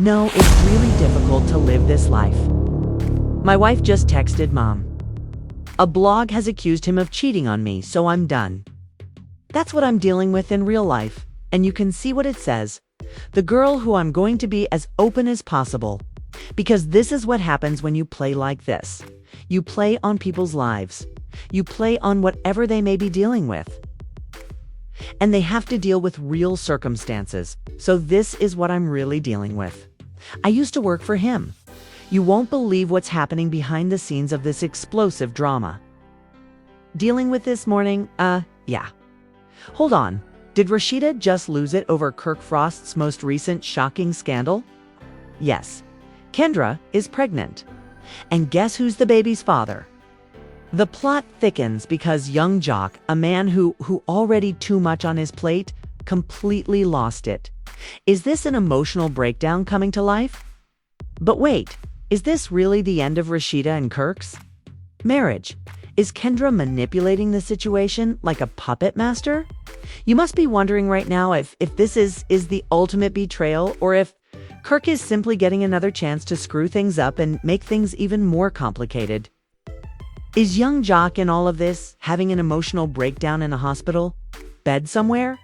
No, it's really difficult to live this life. My wife just texted Mom. A blog has accused him of cheating on me, so I'm done. That's what I'm dealing with in real life, and you can see what it says. The girl who I'm going to be as open as possible. Because this is what happens when you play like this. You play on people's lives. You play on whatever they may be dealing with. And they have to deal with real circumstances. So this is what I'm really dealing with. I used to work for him. You won't believe what's happening behind the scenes of this explosive drama. Dealing with this morning? Yeah. Hold on. Did Rasheeda just lose it over Kirk Frost's most recent shocking scandal? Yes. Kendra is pregnant. And guess who's the baby's father? The plot thickens because Young Joc, a man who already too much on his plate, completely lost it. Is this an emotional breakdown coming to life? But wait, is this really the end of Rasheeda and Kirk's marriage? Is Kendra manipulating the situation like a puppet master? You must be wondering right now if this is the ultimate betrayal, or if Kirk is simply getting another chance to screw things up and make things even more complicated. Is Young Joc in all of this having an emotional breakdown in a hospital bed somewhere?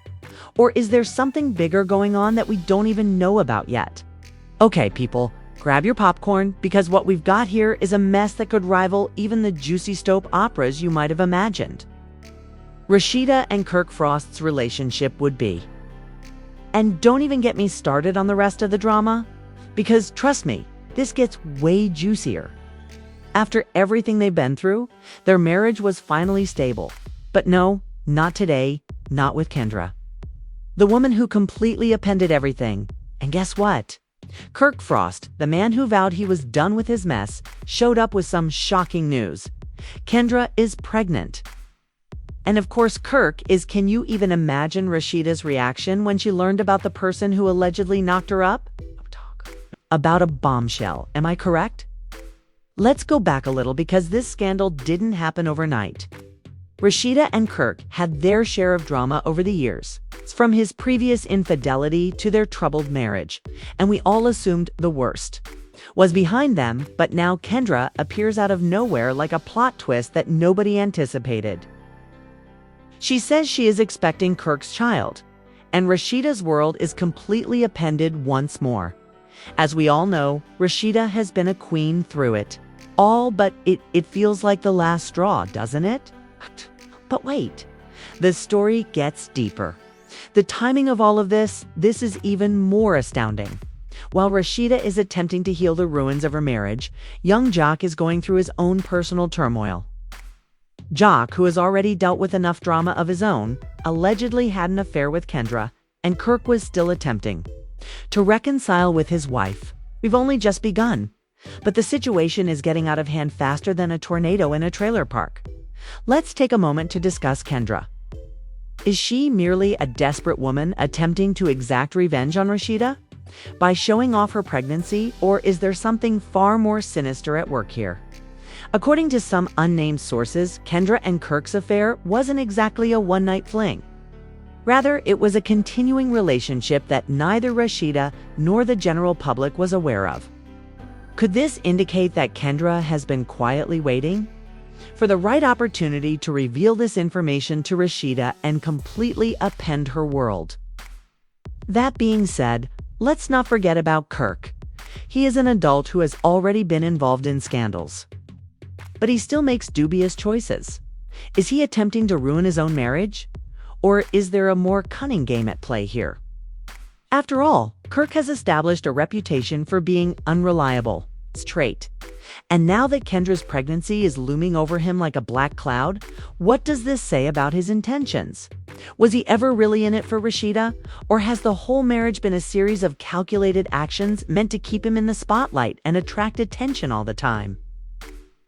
Or is there something bigger going on that we don't even know about yet? Okay, people, grab your popcorn, because what we've got here is a mess that could rival even the juicy soap operas you might have imagined. Rasheeda and Kirk Frost's relationship would be. And don't even get me started on the rest of the drama, because trust me, this gets way juicier. After everything they've been through, their marriage was finally stable. But no, not today, not with Kendra. The woman who completely upended everything. And guess what? Kirk Frost, the man who vowed he was done with his mess, showed up with some shocking news. Kendra is pregnant. And of course, Kirk is. Can you even imagine Rasheeda's reaction when she learned about the person who allegedly knocked her up? About a bombshell, am I correct? Let's go back a little, because this scandal didn't happen overnight. Rasheeda and Kirk had their share of drama over the years, from his previous infidelity to their troubled marriage, and we all assumed the worst was behind them, but now Kendra appears out of nowhere like a plot twist that nobody anticipated. She says she is expecting Kirk's child, and Rasheeda's world is completely upended once more. As we all know, Rasheeda has been a queen through it all, but it feels like the last straw, doesn't it? But wait, the story gets deeper. The timing of all of this is even more astounding. While Rasheeda is attempting to heal the ruins of her marriage, Young Joc is going through his own personal turmoil. Joc, who has already dealt with enough drama of his own, allegedly had an affair with Kendra, and Kirk was still attempting to reconcile with his wife. We've only just begun, but the situation is getting out of hand faster than a tornado in a trailer park. Let's take a moment to discuss Kendra. Is she merely a desperate woman attempting to exact revenge on Rasheeda by showing off her pregnancy, or is there something far more sinister at work here? According to some unnamed sources, Kendra and Kirk's affair wasn't exactly a one-night fling. Rather, it was a continuing relationship that neither Rasheeda nor the general public was aware of. Could this indicate that Kendra has been quietly waiting for the right opportunity to reveal this information to Rasheeda and completely upend her world? That being said, let's not forget about Kirk. He is an adult who has already been involved in scandals, but he still makes dubious choices. Is he attempting to ruin his own marriage? Or is there a more cunning game at play here? After all, Kirk has established a reputation for being unreliable. Trait. And now that Kendra's pregnancy is looming over him like a black cloud, what does this say about his intentions? Was he ever really in it for Rasheeda? Or has the whole marriage been a series of calculated actions meant to keep him in the spotlight and attract attention all the time?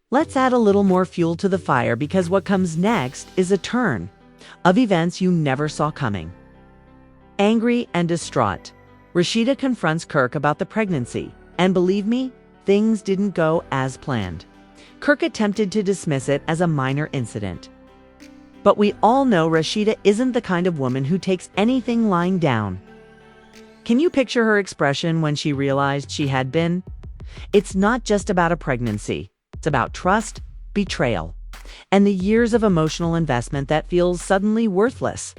Let's add a little more fuel to the fire, because what comes next is a turn of events you never saw coming. Angry and distraught, Rasheeda confronts Kirk about the pregnancy, and believe me, things didn't go as planned. Kirk attempted to dismiss it as a minor incident. But we all know Rasheeda isn't the kind of woman who takes anything lying down. Can you picture her expression when she realized she had been? It's not just about a pregnancy. It's about trust, betrayal, and the years of emotional investment that feels suddenly worthless.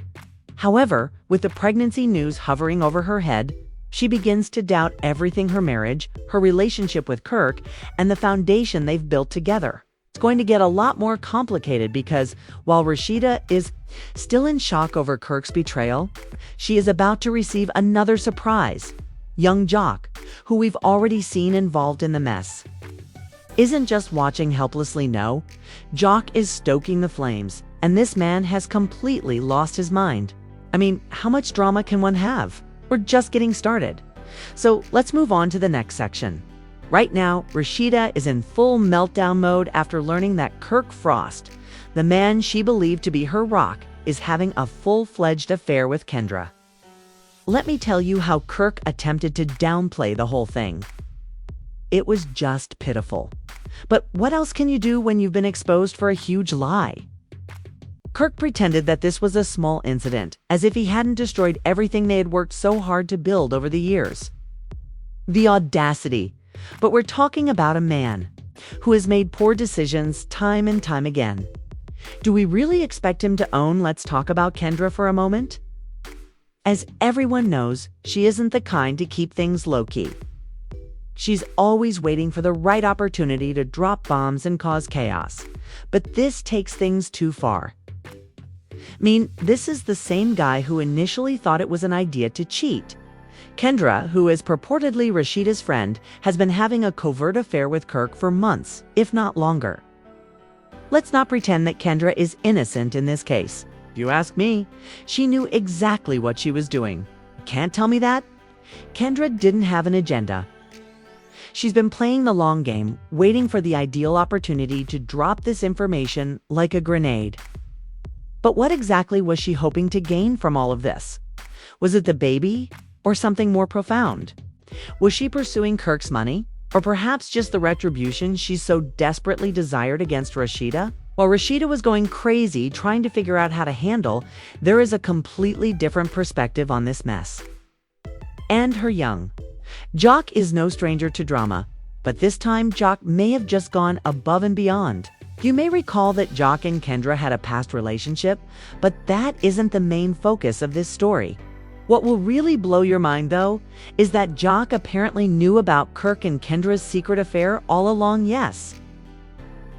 However, with the pregnancy news hovering over her head, she begins to doubt everything: her marriage, her relationship with Kirk, and the foundation they've built together. It's going to get a lot more complicated because while Rasheeda is still in shock over Kirk's betrayal, she is about to receive another surprise. Young Joc, who we've already seen involved in the mess, isn't just watching helplessly, no. Joc is stoking the flames, and this man has completely lost his mind. I mean, how much drama can one have? We're just getting started. So let's move on to the next section. Right now, Rasheeda is in full meltdown mode after learning that Kirk Frost, the man she believed to be her rock, is having a full-fledged affair with Kendra. Let me tell you how Kirk attempted to downplay the whole thing. It was just pitiful. But what else can you do when you've been exposed for a huge lie? Kirk pretended that this was a small incident, as if he hadn't destroyed everything they had worked so hard to build over the years. The audacity! But we're talking about a man who has made poor decisions time and time again. Do we really expect him to own "Let's talk about Kendra for a moment"? As everyone knows, she isn't the kind to keep things low-key. She's always waiting for the right opportunity to drop bombs and cause chaos. But this takes things too far. I mean, this is the same guy who initially thought it was an idea to cheat. Kendra, who is purportedly Rasheeda's friend, has been having a covert affair with Kirk for months, if not longer. Let's not pretend that Kendra is innocent in this case. If you ask me, she knew exactly what she was doing. Can't tell me that? Kendra didn't have an agenda. She's been playing the long game, waiting for the ideal opportunity to drop this information like a grenade. But what exactly was she hoping to gain from all of this? Was it the baby, or something more profound? Was she pursuing Kirk's money, or perhaps just the retribution she so desperately desired against Rasheeda? While Rasheeda was going crazy trying to figure out how to handle, there is a completely different perspective on this mess. And her Young Joc is no stranger to drama, but this time Joc may have just gone above and beyond. You may recall that Joc and Kendra had a past relationship, but that isn't the main focus of this story. What will really blow your mind, though, is that Joc apparently knew about Kirk and Kendra's secret affair all along. Yes.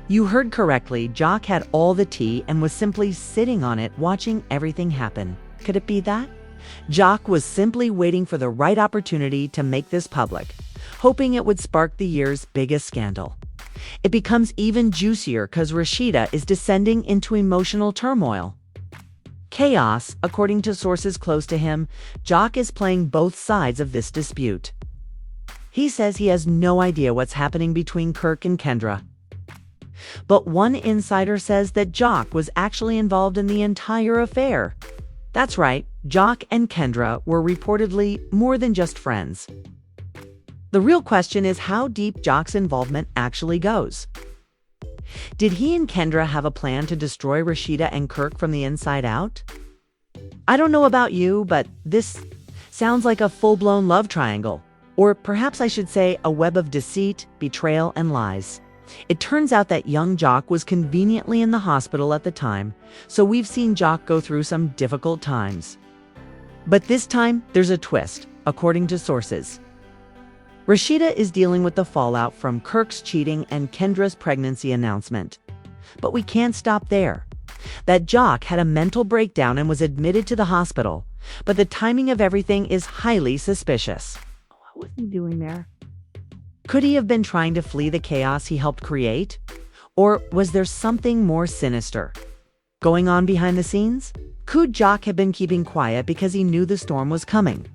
You heard correctly, Joc had all the tea and was simply sitting on it, watching everything happen. Could it be that? Joc was simply waiting for the right opportunity to make this public, hoping it would spark the year's biggest scandal. It becomes even juicier because Rasheeda is descending into emotional turmoil. Chaos, according to sources close to him. Joc is playing both sides of this dispute. He says he has no idea what's happening between Kirk and Kendra. But one insider says that Joc was actually involved in the entire affair. That's right, Joc and Kendra were reportedly more than just friends. The real question is how deep Joc's involvement actually goes. Did he and Kendra have a plan to destroy Rasheeda and Kirk from the inside out? I don't know about you, but this sounds like a full-blown love triangle. Or perhaps I should say a web of deceit, betrayal, and lies. It turns out that young Joc was conveniently in the hospital at the time, so we've seen Joc go through some difficult times. But this time, there's a twist, according to sources. Rasheeda is dealing with the fallout from Kirk's cheating and Kendra's pregnancy announcement. But we can't stop there. That Joc had a mental breakdown and was admitted to the hospital, but the timing of everything is highly suspicious. What was he doing there? Could he have been trying to flee the chaos he helped create? Or was there something more sinister going on behind the scenes? Could Joc have been keeping quiet because he knew the storm was coming?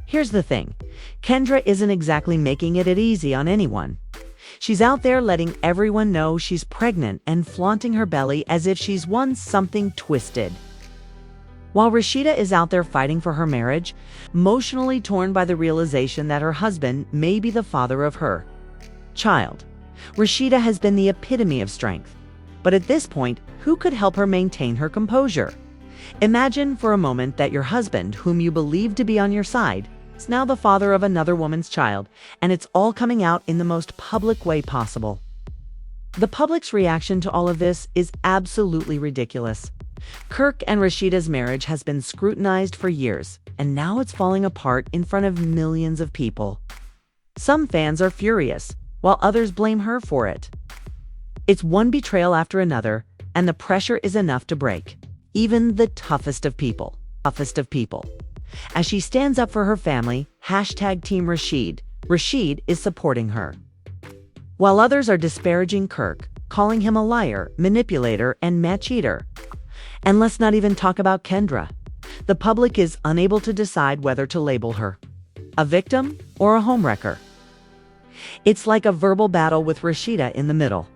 Here's the thing. Kendra isn't exactly making it easy on anyone. She's out there letting everyone know she's pregnant and flaunting her belly as if she's won something twisted. While Rasheeda is out there fighting for her marriage, emotionally torn by the realization that her husband may be the father of her child. Rasheeda has been the epitome of strength. But at this point, who could help her maintain her composure? Imagine for a moment that your husband, whom you believe to be on your side, is now the father of another woman's child, and it's all coming out in the most public way possible. The public's reaction to all of this is absolutely ridiculous. Kirk and Rasheeda's marriage has been scrutinized for years, and now it's falling apart in front of millions of people. Some fans are furious, while others blame her for it. It's one betrayal after another, and the pressure is enough to break even the toughest of people. As she stands up for her family, #Team Rasheed is supporting her. While others are disparaging Kirk, calling him a liar, manipulator, and match-eater. And let's not even talk about Kendra. The public is unable to decide whether to label her a victim or a homewrecker. It's like a verbal battle with Rasheeda in the middle,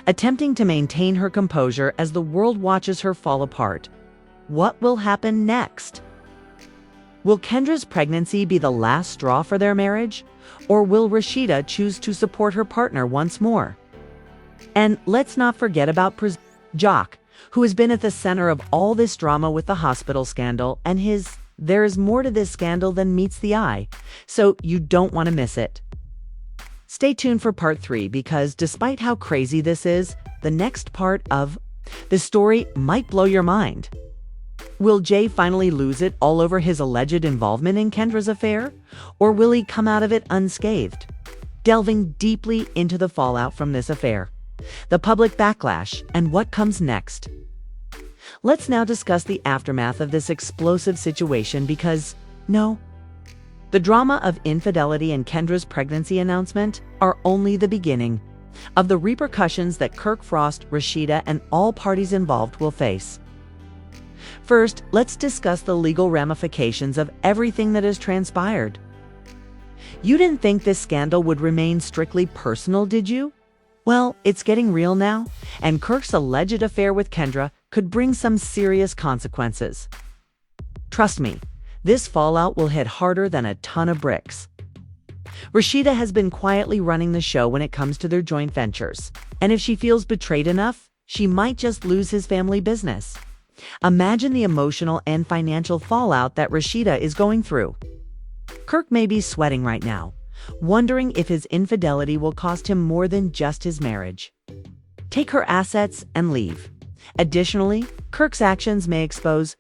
attempting to maintain her composure as the world watches her fall apart. What will happen next? Will Kendra's pregnancy be the last straw for their marriage? Or will Rasheeda choose to support her partner once more? And let's not forget about Joc, who has been at the center of all this drama with the hospital scandal and there is more to this scandal than meets the eye, so you don't want to miss it. Stay tuned for part 3 because despite how crazy this is, the next part of the story might blow your mind. Will Jay finally lose it all over his alleged involvement in Kendra's affair? Or will he come out of it unscathed? Delving deeply into the fallout from this affair, the public backlash, and what comes next. Let's now discuss the aftermath of this explosive situation because, no, the drama of infidelity and Kendra's pregnancy announcement are only the beginning of the repercussions that Kirk Frost, Rasheeda, and all parties involved will face. First, let's discuss the legal ramifications of everything that has transpired. You didn't think this scandal would remain strictly personal, did you? Well, it's getting real now, and Kirk's alleged affair with Kendra could bring some serious consequences. Trust me, this fallout will hit harder than a ton of bricks. Rasheeda has been quietly running the show when it comes to their joint ventures, and if she feels betrayed enough, she might just lose his family business. Imagine the emotional and financial fallout that Rasheeda is going through. Kirk may be sweating right now, wondering if his infidelity will cost him more than just his marriage. Take her assets and leave. Additionally, Kirk's actions may expose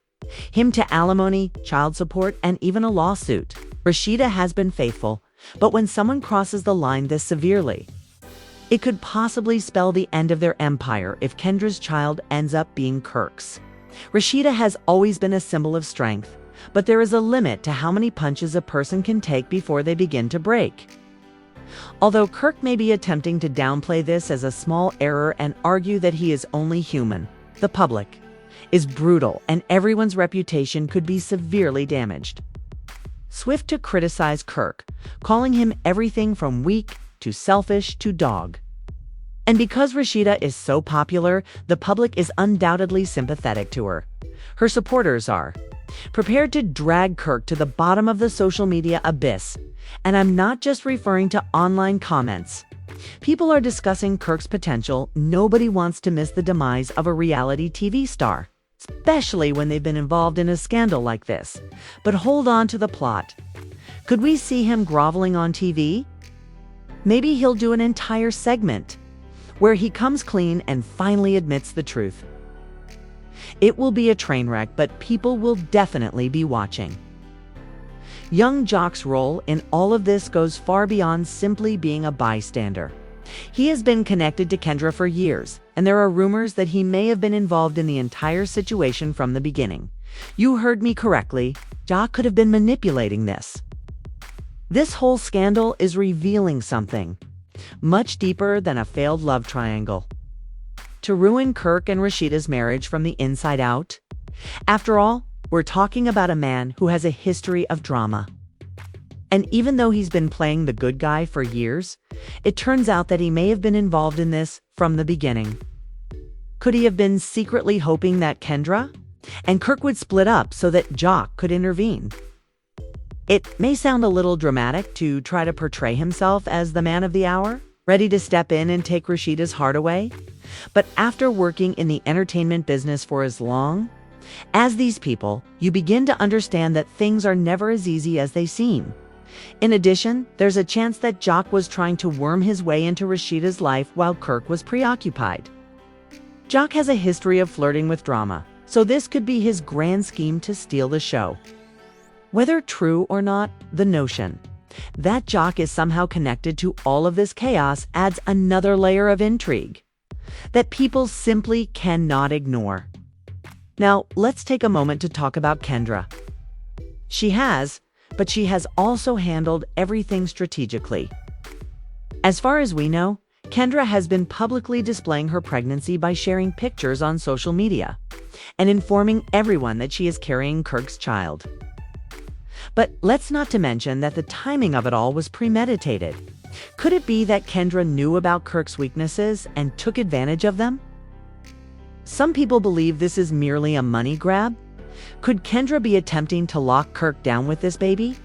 him to alimony, child support, and even a lawsuit. Rasheeda has been faithful, but when someone crosses the line this severely, it could possibly spell the end of their empire if Kendra's child ends up being Kirk's. Rasheeda has always been a symbol of strength, but there is a limit to how many punches a person can take before they begin to break. Although Kirk may be attempting to downplay this as a small error and argue that he is only human, the public is brutal and everyone's reputation could be severely damaged. Swift to criticize Kirk, calling him everything from weak to selfish to dog. And because Rasheeda is so popular, the public is undoubtedly sympathetic to her. Her supporters are prepared to drag Kirk to the bottom of the social media abyss. And I'm not just referring to online comments. People are discussing Kirk's potential. Nobody wants to miss the demise of a reality TV star, especially when they've been involved in a scandal like this. But hold on to the plot. Could we see him groveling on TV? Maybe he'll do an entire segment where he comes clean and finally admits the truth. It will be a train wreck, but people will definitely be watching. Young Joc's role in all of this goes far beyond simply being a bystander. He has been connected to Kendra for years, and there are rumors that he may have been involved in the entire situation from the beginning. You heard me correctly. Joc could have been manipulating this. This whole scandal is revealing something much deeper than a failed love triangle. To ruin Kirk and Rasheeda's marriage from the inside out? After all, we're talking about a man who has a history of drama. And even though he's been playing the good guy for years, it turns out that he may have been involved in this from the beginning. Could he have been secretly hoping that Kendra and Kirk would split up so that Joc could intervene? It may sound a little dramatic to try to portray himself as the man of the hour, ready to step in and take Rasheeda's heart away. But after working in the entertainment business for as long as these people, you begin to understand that things are never as easy as they seem. In addition, there's a chance that Joc was trying to worm his way into Rasheeda's life while Kirk was preoccupied. Joc has a history of flirting with drama, so this could be his grand scheme to steal the show. Whether true or not, the notion that Joc is somehow connected to all of this chaos adds another layer of intrigue that people simply cannot ignore. Now, let's take a moment to talk about Kendra. She has also handled everything strategically. As far as we know, Kendra has been publicly displaying her pregnancy by sharing pictures on social media and informing everyone that she is carrying Kirk's child. But let's not to mention that the timing of it all was premeditated. Could it be that Kendra knew about Kirk's weaknesses and took advantage of them? Some people believe this is merely a money grab. Could Kendra be attempting to lock Kirk down with this baby?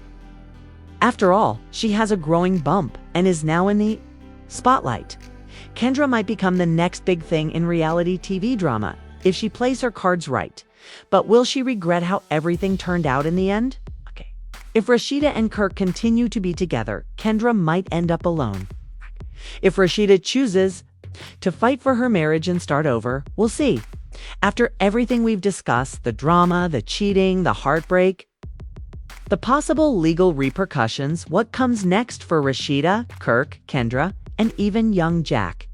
After all, she has a growing bump and is now in the spotlight. Kendra might become the next big thing in reality TV drama if she plays her cards right. But will she regret how everything turned out in the end? If Rasheeda and Kirk continue to be together, Kendra might end up alone. If Rasheeda chooses to fight for her marriage and start over, we'll see. After everything we've discussed, the drama, the cheating, the heartbreak, the possible legal repercussions, what comes next for Rasheeda, Kirk, Kendra, and even Young Joc?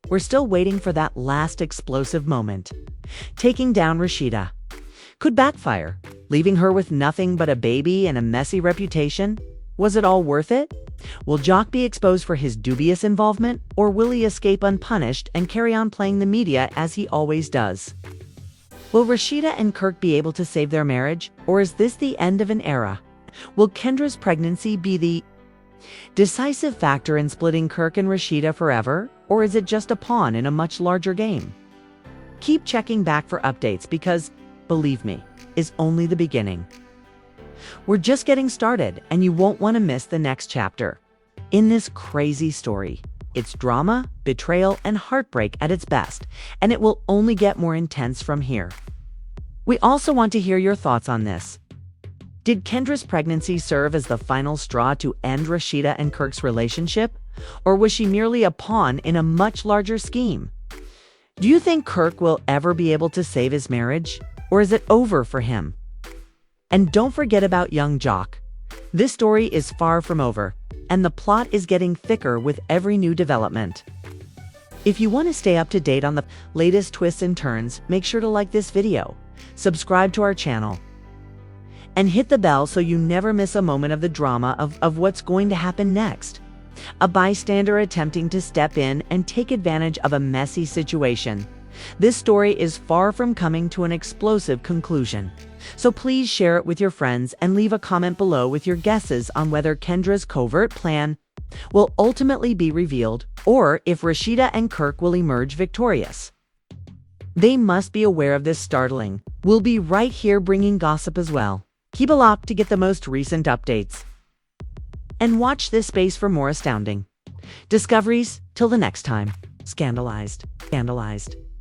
We're still waiting for that last explosive moment. Taking down Rasheeda could backfire, leaving her with nothing but a baby and a messy reputation. Was it all worth it? Will Joc be exposed for his dubious involvement, or will he escape unpunished and carry on playing the media as he always does? Will Rasheeda and Kirk be able to save their marriage, or is this the end of an era? Will Kendra's pregnancy be the decisive factor in splitting Kirk and Rasheeda forever, or is it just a pawn in a much larger game? Keep checking back for updates because, believe me, is only the beginning. We're just getting started, and you won't want to miss the next chapter. In this crazy story, it's drama, betrayal, and heartbreak at its best, and it will only get more intense from here. We also want to hear your thoughts on this. Did Kendra's pregnancy serve as the final straw to end Rasheeda and Kirk's relationship, or was she merely a pawn in a much larger scheme? Do you think Kirk will ever be able to save his marriage? Or is it over for him? And don't forget about Young Joc. This story is far from over, and the plot is getting thicker with every new development. If you want to stay up to date on the latest twists and turns, make sure to like this video, subscribe to our channel, and hit the bell so you never miss a moment of the drama of what's going to happen next. A bystander attempting to step in and take advantage of a messy situation. This story is far from coming to an explosive conclusion. So please share it with your friends and leave a comment below with your guesses on whether Kendra's covert plan will ultimately be revealed, or if Rasheeda and Kirk will emerge victorious. They must be aware of this startling. We'll be right here bringing gossip as well. Keep a lock to get the most recent updates. And watch this space for more astounding discoveries. Till the next time, scandalized.